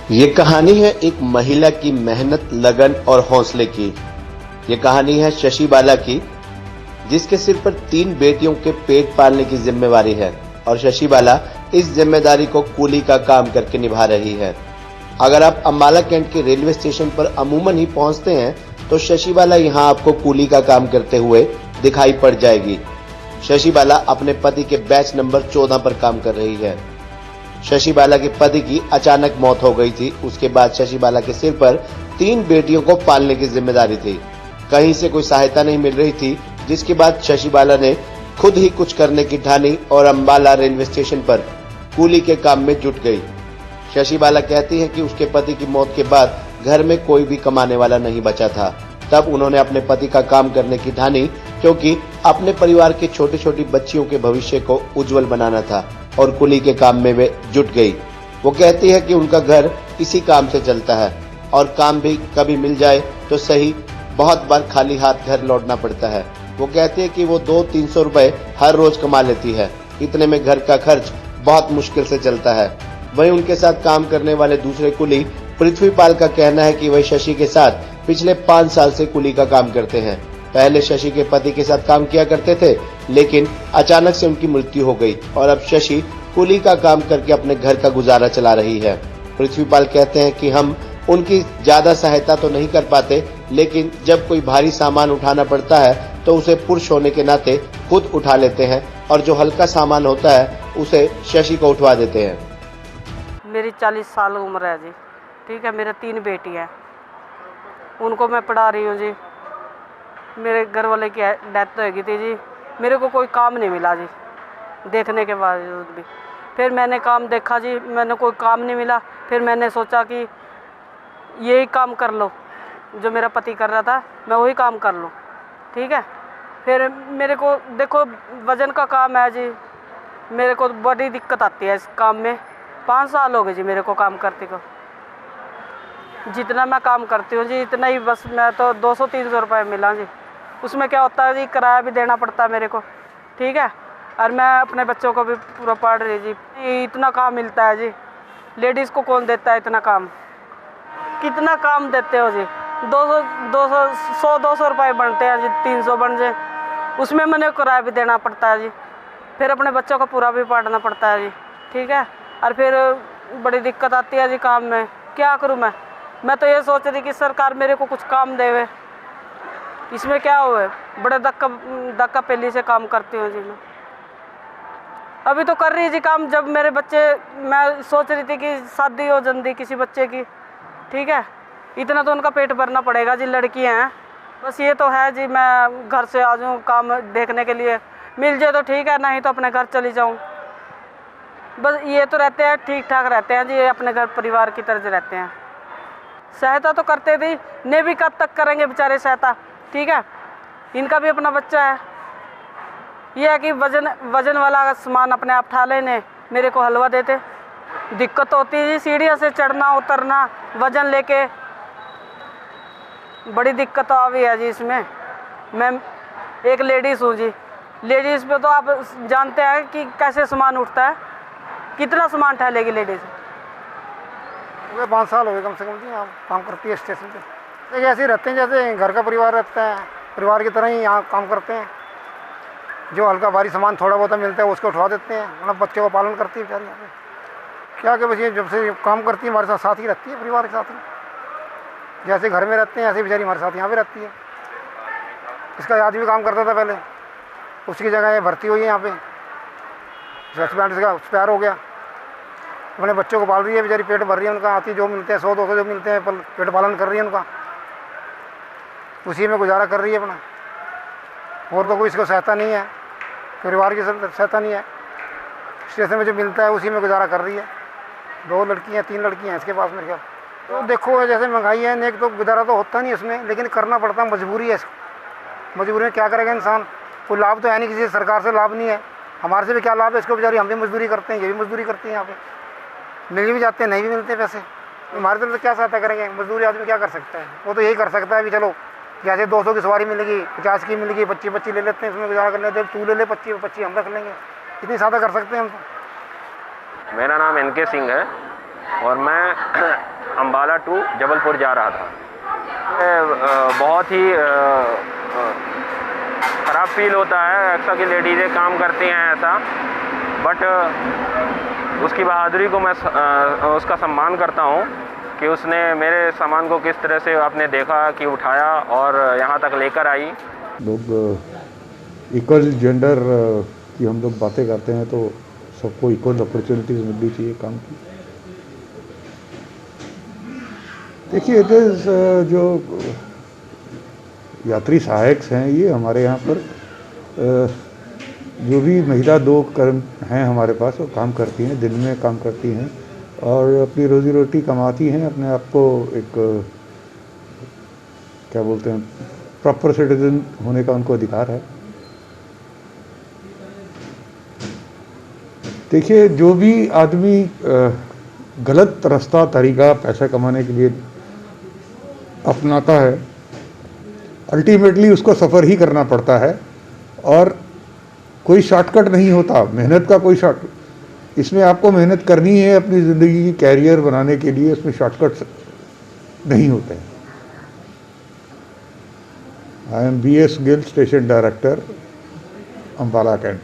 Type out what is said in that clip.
ये कहानी है एक महिला की मेहनत, लगन और हौसले की। ये कहानी है शशि बाला की, जिसके सिर पर 3 बेटियों के पेट पालने की जिम्मेवारी है और शशि बाला इस जिम्मेदारी को कूली का काम करके निभा रही है। अगर आप अम्बाला कैंट के रेलवे स्टेशन पर अमूमन ही पहुंचते हैं तो शशि बाला यहाँ आपको कूली का काम करते हुए दिखाई पड़ जाएगी। शशि बाला अपने पति के बैच नंबर 14 पर काम कर रही है। शशि बाला के पति की अचानक मौत हो गई थी। उसके बाद शशि बाला के सिर पर 3 बेटियों को पालने की जिम्मेदारी थी। कहीं से कोई सहायता नहीं मिल रही थी, जिसके बाद शशि बाला ने खुद ही कुछ करने की ठानी और अम्बाला रेलवे स्टेशन पर कूली के काम में जुट गई। शशि बाला कहती है कि उसके पति की मौत के बाद घर में कोई भी कमाने वाला नहीं बचा था। तब उन्होंने अपने पति का काम करने की ठानी, क्योंकि अपने परिवार के छोटी छोटी बच्चियों के भविष्य को उज्जवल बनाना था और कूली के काम में वे जुट गई। वो कहती है कि उनका घर इसी काम से चलता है और काम भी कभी मिल जाए तो सही, बहुत बार खाली हाथ घर लौटना पड़ता है। वो कहती है कि वो 200-300 रुपए हर रोज कमा लेती है। इतने में घर का खर्च बहुत मुश्किल से चलता है। वहीं उनके साथ काम करने वाले दूसरे कुली पृथ्वीपाल का कहना है कि वह शशि के साथ पिछले 5 साल से कुली का काम करते हैं। पहले शशि के पति के साथ काम किया करते थे, लेकिन अचानक से उनकी मृत्यु हो गई और अब शशि कुली का काम करके अपने घर का गुजारा चला रही है। पृथ्वीपाल कहते हैं कि हम उनकी ज्यादा सहायता तो नहीं कर पाते, लेकिन जब कोई भारी सामान उठाना पड़ता है तो उसे पुरुष होने के नाते खुद उठा लेते हैं और जो हल्का सामान होता है उसे शशि को उठवा देते हैं। मेरी 40 साल उम्र है जी, ठीक है। मेरे 3 बेटी है, उनको मैं पढ़ा रही हूँ जी। मेरे घर वाले की डेथ हो गई थी जी। मेरे को कोई काम नहीं मिला जी, देखने के बावजूद भी। फिर मैंने काम देखा जी, मैंने कोई काम नहीं मिला। फिर मैंने सोचा कि यही काम कर लो जो मेरा पति कर रहा था, मैं वही काम कर लूँ, ठीक है। फिर मेरे को देखो, वज़न का काम है जी, मेरे को बड़ी दिक्कत आती है इस काम में। 5 साल हो गए जी मेरे को काम करते को। जितना मैं काम करती हूँ जी, इतना ही बस मैं तो 200-300 रुपये मिला जी। उसमें क्या होता है जी, किराया भी देना पड़ता है मेरे को, ठीक है। और मैं अपने बच्चों को भी पूरा पढ़ रही जी। इतना काम मिलता है जी, लेडीज़ को कौन देता है इतना काम? कितना काम देते हो जी? 100-200 रुपये बनते हैं जी, 300 बन जाए, उसमें मैंने किराया भी देना पड़ता है जी। फिर अपने बच्चों को पूरा भी पढ़ना पड़ता है जी, ठीक है। और फिर बड़ी दिक्कत आती है जी काम में। क्या करूँ मैं तो ये सोच रही कि सरकार मेरे को कुछ काम देवे। इसमें क्या हुआ है, बड़े धक्का पहली से काम करती हूँ जी मैं। अभी तो कर रही जी काम। जब मेरे बच्चे, मैं सोच रही थी कि शादी हो जल्दी किसी बच्चे की, ठीक है। इतना तो उनका पेट भरना पड़ेगा जी, लड़कियाँ हैं। बस ये तो है जी, मैं घर से आ जाऊँ काम देखने के लिए, मिल जाए तो ठीक है, नहीं तो अपने घर चली जाऊँ। बस ये तो रहते हैं, ठीक ठाक रहते हैं जी, अपने घर परिवार की तरह रहते हैं। सहायता तो करते थे, ने भी कब तक करेंगे बेचारे सहायता, ठीक है। इनका भी अपना बच्चा है। ये है कि वजन वाला सामान अपने आप उठा लेने, मेरे को हलवा देते। दिक्कत होती है जी, सीढ़ियों से चढ़ना उतरना, वजन लेके, बड़ी दिक्कत आ गई है जी इसमें। मैं एक लेडीज़ हूँ जी। लेडीज़ पे तो आप जानते हैं कि कैसे सामान उठता है, कितना सामान उठा लेगी लेडीज़। 5 साल हो गए कम से कम जी, यहाँ काम करती है स्टेशन पे। एक ऐसे ही रहते हैं जैसे घर का परिवार रहता है, परिवार की तरह ही यहाँ काम करते हैं। जो हल्का भारी सामान थोड़ा बहुत मिलता है उसको उठवा देते हैं, मतलब बच्चों का पालन करती है बेचारी यहाँ पे। क्या कि बस ये जब से काम करती है हमारे साथ ही रहती है, परिवार के साथ ही। जैसे घर में रहते हैं ऐसे बेचारी हमारे साथ यहाँ पे रहती है। इसका आदमी काम करता था पहले, उसकी जगह ये भर्ती हुई है यहाँ पे। हस्बैंड का एक्सपायर हो गया, अपने बच्चों को पाल रही है बेचारी, पेट भर रही है उनका। आती जो मिलते हैं 100-200 जो मिलते हैं, पेट पालन कर रही है उनका, उसी में गुजारा कर रही है अपना। और तो कोई इसको सहायता नहीं है, परिवार की सहायता नहीं है। स्टेशन में जो मिलता है उसी में गुजारा कर रही है। 2 लड़कियाँ 3 लड़कियाँ हैं इसके पास मेरे ख्याल। तो देखो जैसे महंगाई है, एक तो गुजारा तो होता नहीं उसमें, लेकिन करना पड़ता है, मजबूरी है इसको। मजबूरी में क्या करेगा इंसान? कोई लाभ तो है नहीं, किसी सरकार से लाभ नहीं है, हमारे से भी क्या लाभ है इसको? बेचारी हम भी मजदूरी करते हैं, ये भी मजदूरी करते हैं, यहाँ पे मिल भी जाते हैं, नहीं भी मिलते पैसे। हमारे तरफ से क्या सहायता करेंगे? मजदूरी आदमी क्या कर सकता है? वो तो यही कर सकता है कि चलो जैसे 200 की सवारी मिलेगी, 50 की मिलेगी, 25 ले लेते हैं, उसमें गुजारा कर लेते हैं। तू ले ले 25 हम रख लेंगे, इतनी ज़्यादा कर सकते हैं हम तो। मेरा नाम NK सिंह है और मैं अम्बाला टू जबलपुर जा रहा था। बहुत ही ख़राब फील होता है अक्सर कि लेडीज़ें काम करती हैं ऐसा, बट उसकी बहादुरी को मैं उसका सम्मान करता हूँ कि उसने मेरे सामान को किस तरह से आपने देखा कि उठाया और यहाँ तक लेकर आई। लोग इक्वल जेंडर की हम लोग बातें करते हैं तो सबको इक्वल अपॉर्चुनिटीज़ मिलनी चाहिए काम की। देखिए इट इज़ जो यात्री सहायक हैं ये हमारे यहाँ पर जो भी महिला दो कर्म हैं हमारे पास वो काम करती हैं, दिन में काम करती हैं और अपनी रोज़ी रोटी कमाती हैं, अपने आप को एक क्या बोलते हैं प्रॉपर सिटीजन होने का उनको अधिकार है। देखिए जो भी आदमी गलत रास्ता तरीका पैसा कमाने के लिए अपनाता है अल्टीमेटली उसको सफ़र ही करना पड़ता है और कोई शॉर्टकट नहीं होता। मेहनत का कोई शॉर्ट इसमें आपको मेहनत करनी है अपनी ज़िंदगी की कैरियर बनाने के लिए, इसमें शॉर्टकट नहीं होते हैं। I am BS Gill, station director, Ambala cantt.